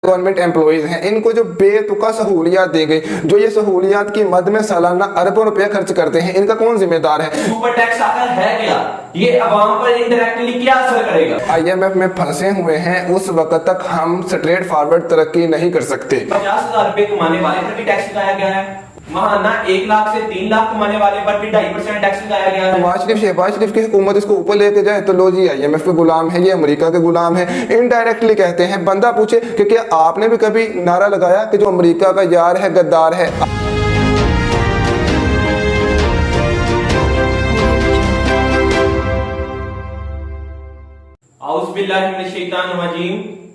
Government employees हैं, इनको जो बेतुका सहूलियात दी गई, जो ये सहूलियात की मद में सालाना अरबों रुपए खर्च करते हैं, इनका कौन जिम्मेदार है? सुपर टैक्स आकर है क्या, ये अवाम पर इनडायरेक्टली क्या असर करेगा? IMF में फंसे हुए हैं, उस वक्त तक हम स्ट्रेट फॉरवर्ड तरक्की नहीं कर सकते। 50,000 रुपए कमाने वाले पर भी टैक्स लगाया गया है, महाना 1 लाख से 3 लाख कमाने वाले पर भी 2.5% टैक्स लगाया गया है। शहबाज शरीफ की हुकूमत इसको ऊपर लेके जाए तो लो जी IMF के गुलाम है, ये अमेरिका के गुलाम है। इनडायरेक्टली कहते हैं। बंदा पूछे कि क्या आपने भी कभी नारा लगाया कि जो अमेरिका का यार है गद्दार है?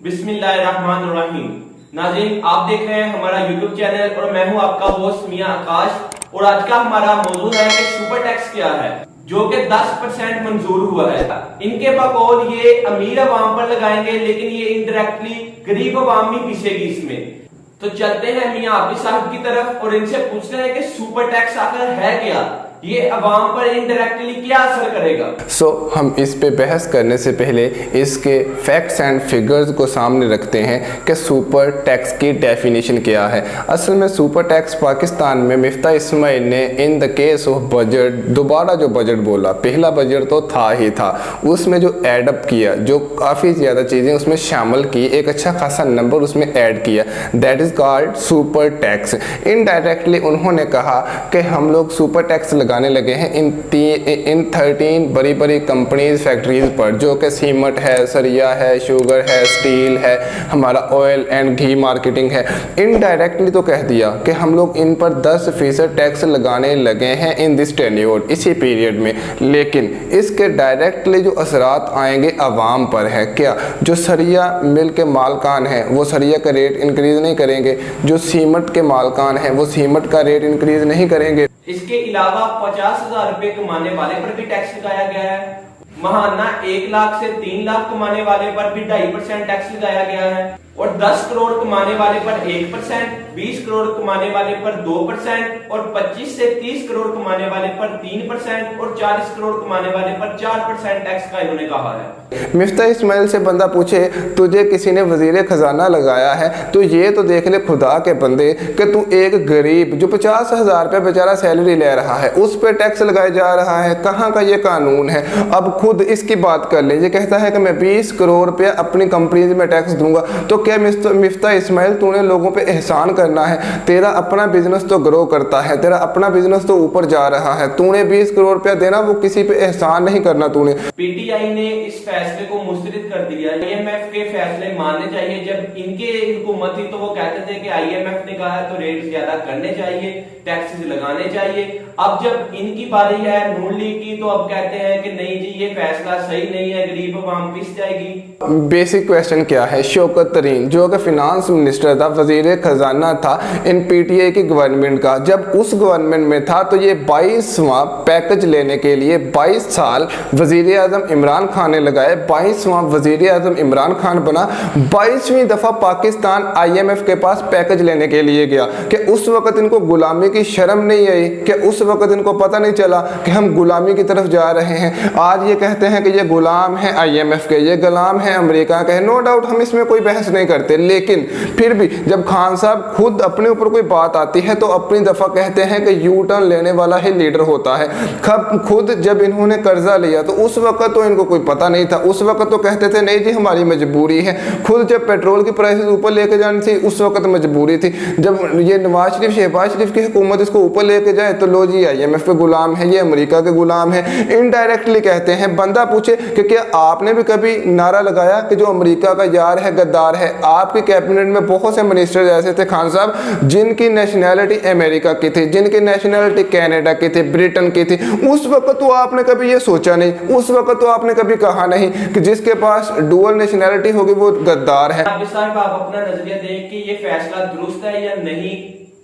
बिस्मिल्लाहिर्रहमानिर्रहीम। नाज़रीन, आप देख रहे हैं हमारा YouTube चैनल और मैं हूं आपका होस्ट मियां आकाश। और आज का हमारा मौजूद है कि सुपर टैक्स क्या है, जो कि 10% मंजूर हुआ है। इनके बकौल ये अमीर अवाम पर लगाएंगे, लेकिन ये इनडायरेक्टली गरीब अवाम भी पीछेगी इसमें। तो चलते हैं मियां आबिद साहब की तरफ और इनसे पूछते हैं कि सुपर टैक्स आखिर है क्या, ये अवाम पर इनडायरेक्टली क्या असर करेगा। हम इस पे बहस करने से पहले इसके फैक्ट्स एंड फिगर्स को सामने रखते हैं कि सुपर टैक्स की डेफिनेशन क्या है। असल में सुपर टैक्स पाकिस्तान में मिफ्ता इस्माइल ने in the case of budget दोबारा जो बजट बोला, पहला बजट तो था ही था, उसमें जो एडअप किया, जो काफ़ी ज़्यादा चीज़ें उसमें शामिल की, एक अच्छा खासा नंबर उसमें ऐड किया, that is called super tax. Indirectly उन्होंने कहा कि हम लोग सुपर टैक्स लगाने लगे हैं इन 13 बड़ी बड़ी कंपनीज फैक्ट्रीज पर, जो कि सीमेंट है, सरिया है, शुगर है, स्टील है, हमारा ऑयल एंड घी मार्केटिंग है। इनडायरेक्टली तो कह दिया कि हम लोग इन पर 10% टैक्स लगाने लगे हैं इन दिस टेन्योर, इसी पीरियड में। लेकिन इसके डायरेक्टली जो असरात आएंगे अवाम पर है क्या? जो सरिया मिल के मालकान हैं वो सरिया का रेट इंक्रीज नहीं करेंगे, जो सीमेंट के मालकान हैं वो सीमेंट का रेट इंक्रीज नहीं करेंगे। इसके अलावा 50,000 रुपए कमाने वाले पर भी टैक्स लगाया गया है, महाना 1 लाख से 3 लाख कमाने वाले पर भी 2.5% टैक्स लगाया गया है, और 10 करोड़ कमाने वाले पर 1%, 20 करोड़ कमाने वाले पर 2%, और 25 से 30 करोड़ कमाने वाले पर 3%, और 40 करोड़ कमाने वाले पर 4% टैक्स का इन्होंने कहा है। मिफ्ता इस्माइल से बंदा पूछे तुझे किसी ने वजीर खजाना लगाया है तो ये तो देख ले खुदा के बंदे कि तू एक गरीब जो 50,000 रुपये बेचारा सैलरी ले रहा है उस पर टैक्स लगाया जा रहा है, कहाँ का ये कानून है? अब खुद इसकी बात कर ले, ये कहता है कि मैं 20 करोड़ रुपया अपनी कंपनी में टैक्स दूंगा। तो क्या मिफ्ता इस्माइल तूने लोगों पे एहसान करना है? तेरा अपना बिजनेस तो ग्रो करता है, तेरा अपना बिजनेस तो ऊपर जा रहा है, तूने 20 करोड़ रुपया देना, वो किसी पे एहसान नहीं करना तूने। PTI ने इस फैसले को मुस्तरद कर दिया। IMF के फैसले मानने चाहिए। जब इनके हुकूमत थी तो वो कहते थे कि IMF ने कहा है तो रेट ज्यादा करने चाहिए, टैक्सेस लगाने चाहिए। अब जब इनकी बारी है नून लीग की तो अब कहते हैं कि नहीं जी ये फैसला सही नहीं है, गरीब अवाम पिस जाएगी। बेसिक क्वेश्चन क्या है? शौकत तरीन जो कि फिनांस मिनिस्टर था, वजीर खजाना था इन PTI की गवर्नमेंट का, जब उस गवर्नमेंट में था तो ये 22वां पैकेज लेने के लिए 22 साल वजीर आजम इमरान खान ने लगाए, 22वां वजीर आजम इमरान खान बना, 22वीं दफा पाकिस्तान IMF के पास पैकेज लेने के लिए गया। कि उस वक्त इनको गुलामी की शर्म नहीं आई? कि उस वक्त इनको पता नहीं चला कि हम गुलामी की तरफ जा रहे हैं? आज ये कहते हैं कि ये गुलाम है IMF के, ये गुलाम है अमेरिका के। नो डाउट हम इसमें कोई बहस नहीं करते, लेकिन फिर भी जब खान साहब खुद अपने ऊपर कोई बात आती है तो अपनी दफा कहते हैं कि यू टर्न लेने वाला ही लीडर होता है। खुद जब इन्होंने कर्जा लिया तो उस वक्त तो इनको कोई पता नहीं था, उस वक्त तो कहते थे नहीं जी हमारी मजबूरी है। खुद जब पेट्रोल की प्राइसेस ऊपर लेके जानी थी उस वक्त मजबूरी थी। जब ये नवाज शरीफ शहबाज शरीफ की हुकूमत इसको ऊपर लेके जाए तो लो जी IMF के गुलाम है, ये अमेरिका के गुलाम है। इनडायरेक्टली कहते हैं। बंदा पूछे कि क्या आपने भी कभी नारा लगाया कि जो अमेरिका का यार है गद्दार है? आपकी कैबिनेट में बहुत से मिनिस्टर ऐसे थे खान साहब जिनकी नेशनैलिटी अमेरिका की थी, जिनकी नेशनैलिटी कनाडा की थी, ब्रिटेन की थी। उस वक्त तो आपने कभी ये सोचा नहीं, उस वक्त तो आपने कभी कहा नहीं कि जिसके पास डुअल नेशनैलिटी होगी वो गद्दार है। आप अपना नजरिया दें कि ये फैसला दुरुस्त है या नहीं,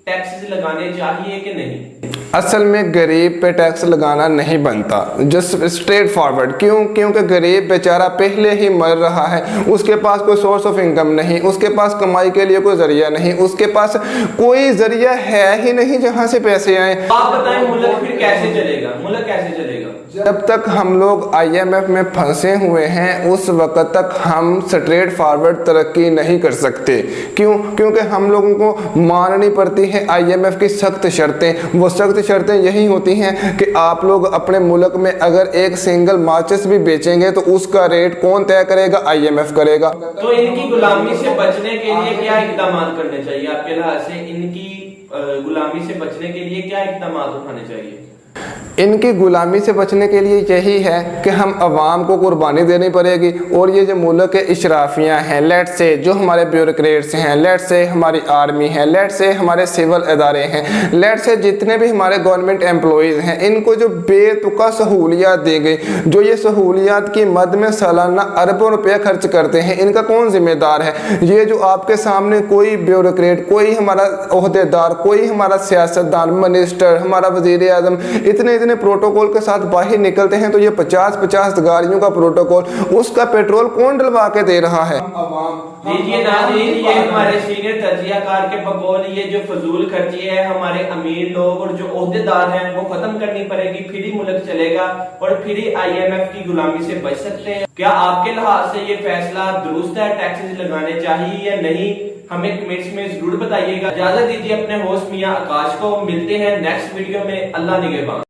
टैक्सेस लगाने चाहिए कि नहीं? असल में गरीब पे टैक्स लगाना नहीं बनता, जस्ट स्ट्रेट फॉरवर्ड। क्यों? क्योंकि गरीब बेचारा पहले ही मर रहा है, उसके पास कोई सोर्स ऑफ इनकम नहीं, उसके पास कमाई के लिए कोई जरिया नहीं, उसके पास कोई जरिया है ही नहीं जहां से पैसे आए। आप बताएं मुल्क फिर कैसे चलेगा? मुल्क कैसे चलेगा? जब तक हम लोग IMF में फंसे हुए हैं उस वक्त तक हम स्ट्रेट फॉरवर्ड तरक्की नहीं कर सकते। क्यों? क्योंकि हम लोगों को माननी पड़ती है IMF की सख्त शर्तें। वो सख्त शर्तें यही होती हैं कि आप लोग अपने मुल्क में अगर एक सिंगल माचिस भी बेचेंगे तो उसका रेट कौन तय करेगा? IMF करेगा। तो इनकी गुलामी से बचने के लिए क्या इकदाम करने चाहिए आपके लिहाज से? इनकी गुलामी से बचने के लिए क्या इकदाम उठाने चाहिए? इनकी गुलामी से बचने के लिए यही है कि हम अवाम को कुर्बानी देनी पड़ेगी और ये जो मुल्क के इशराफियाँ हैं, लेट से जो हमारे ब्यूरोक्रेट्स हैं, लेट से हमारी आर्मी है, लेट से हमारे सिविल इदारे हैं, लेट से जितने भी हमारे गवर्नमेंट एम्प्लॉयज़ हैं, इनको जो बेतुका सहूलियात दी गई, जो ये सहूलियात की मद में सालाना अरबों रुपये खर्च करते हैं, इनका कौन जिम्मेदार है? ये जो आपके सामने कोई ब्यूरोक्रेट, कोई हमारा ओहदेदार, कोई हमारा सियासतदान, मिनिस्टर, हमारा वज़ीर आज़म इतने प्रोटोकॉल के साथ बाहर निकलते हैं तो ये 50-50 गाड़ियों का प्रोटोकॉल, उसका पेट्रोल कौन डलवा के दे रहा है? ये हमारे सीनियर तजियाकार के बकौल ये जो फजूल खर्ची है हमारे अमीर लोग और जो ओहदेदार हैं वो खत्म करनी पड़ेगी, फिर ही मुल्क चलेगा और फिर ही IMF की गुलामी से बच सकते हैं। क्या आपके लिहाज से ये फैसला दुरुस्त है? टैक्सेस लगाने चाहिए या नहीं? हमें कमेंट्स में जरूर बताइएगा। इजाजत दीजिए अपने होस्ट मियां आकाश को। मिलते हैं नेक्स्ट वीडियो में। अल्लाह निगहबान।